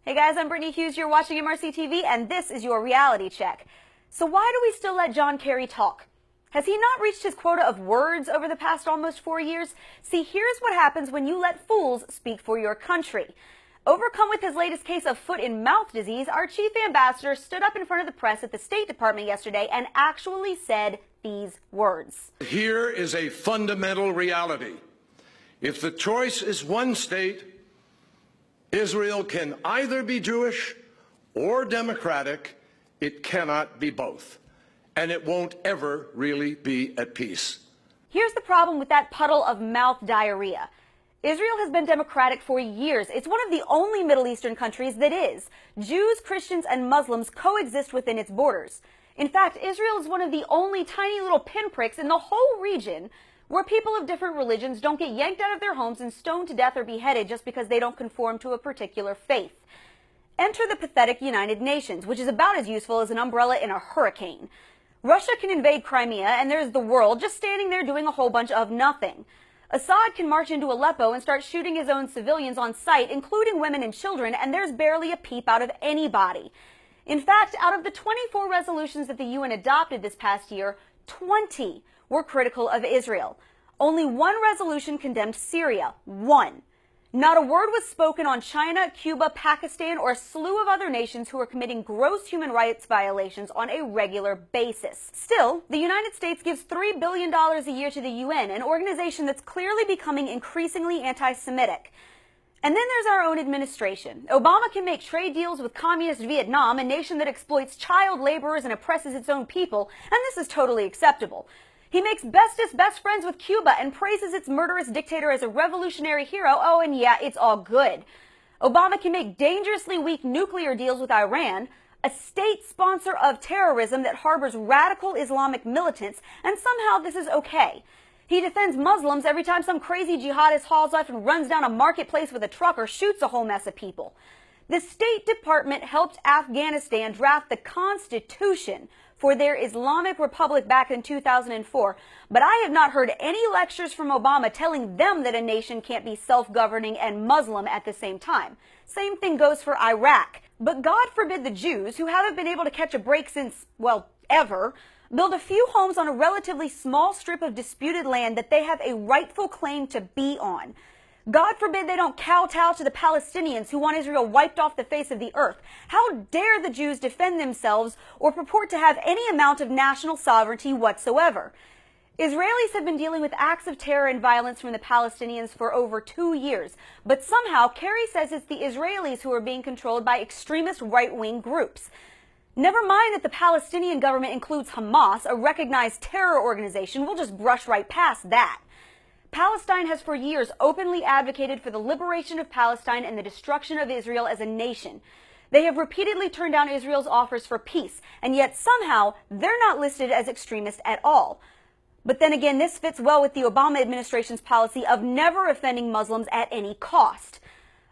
Hey guys, I'm Brittany Hughes. You're watching MRC TV, and this is your reality check. So why do we still let John Kerry talk? Has he not reached his quota of words over the past almost 4 years? See, here's what happens when you let fools speak for your country. Overcome with his latest case of foot and mouth disease, our chief ambassador stood up in front of the press at the State Department yesterday and actually said these words. Here is a fundamental reality. If the choice is one state, Israel can either be Jewish or democratic. It cannot be both. And it won't ever really be at peace. Here's the problem with that puddle of mouth diarrhea. Israel has been democratic for years. It's one of the only Middle Eastern countries that is. Jews, Christians, and Muslims coexist within its borders. In fact, Israel is one of the only tiny little pinpricks in the whole region where people of different religions don't get yanked out of their homes and stoned to death or beheaded just because they don't conform to a particular faith. Enter the pathetic United Nations, which is about as useful as an umbrella in a hurricane. Russia can invade Crimea, and there's the world just standing there doing a whole bunch of nothing. Assad can march into Aleppo and start shooting his own civilians on sight, including women and children, and there's barely a peep out of anybody. In fact, out of the 24 resolutions that the UN adopted this past year, 20 were critical of Israel. Only one resolution condemned Syria. One. Not a word was spoken on China, Cuba, Pakistan, or a slew of other nations who are committing gross human rights violations on a regular basis. Still, the United States gives $3 billion a year to the UN, an organization that's clearly becoming increasingly anti-Semitic. And then there's our own administration. Obama can make trade deals with communist Vietnam, a nation that exploits child laborers and oppresses its own people, and this is totally acceptable. He makes bestest best friends with Cuba and praises its murderous dictator as a revolutionary hero. Oh, and yeah, it's all good. Obama can make dangerously weak nuclear deals with Iran, a state sponsor of terrorism that harbors radical Islamic militants, and somehow this is okay. He defends Muslims every time some crazy jihadist hauls off and runs down a marketplace with a truck or shoots a whole mess of people. The State Department helped Afghanistan draft the Constitution for their Islamic Republic back in 2004, but I have not heard any lectures from Obama telling them that a nation can't be self-governing and Muslim at the same time. Same thing goes for Iraq. But God forbid the Jews, who haven't been able to catch a break since, well, ever, build a few homes on a relatively small strip of disputed land that they have a rightful claim to be on. God forbid they don't kowtow to the Palestinians who want Israel wiped off the face of the earth. How dare the Jews defend themselves or purport to have any amount of national sovereignty whatsoever? Israelis have been dealing with acts of terror and violence from the Palestinians for over 2 years, but somehow Kerry says it's the Israelis who are being controlled by extremist right-wing groups. Never mind that the Palestinian government includes Hamas, a recognized terror organization. We'll just brush right past that. Palestine has for years openly advocated for the liberation of Palestine and the destruction of Israel as a nation. They have repeatedly turned down Israel's offers for peace, and yet somehow they're not listed as extremist at all. But then again, this fits well with the Obama administration's policy of never offending Muslims at any cost.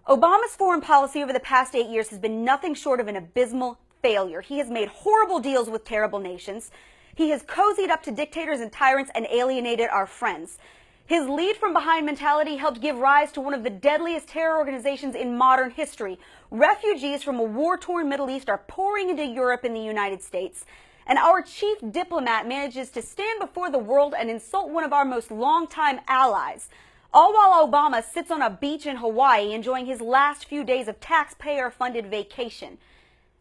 Obama's foreign policy over the past 8 years has been nothing short of an abysmal failure. He has made horrible deals with terrible nations. He has cozied up to dictators and tyrants and alienated our friends. His lead from behind mentality helped give rise to one of the deadliest terror organizations in modern history. Refugees from a war-torn Middle East are pouring into Europe and the United States. And our chief diplomat manages to stand before the world and insult one of our most longtime allies, all while Obama sits on a beach in Hawaii enjoying his last few days of taxpayer-funded vacation.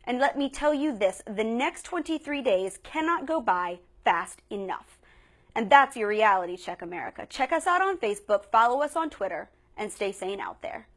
And let me tell you this, the next 23 days cannot go by fast enough. And that's your reality check, America. Check us out on Facebook, follow us on Twitter, and stay sane out there.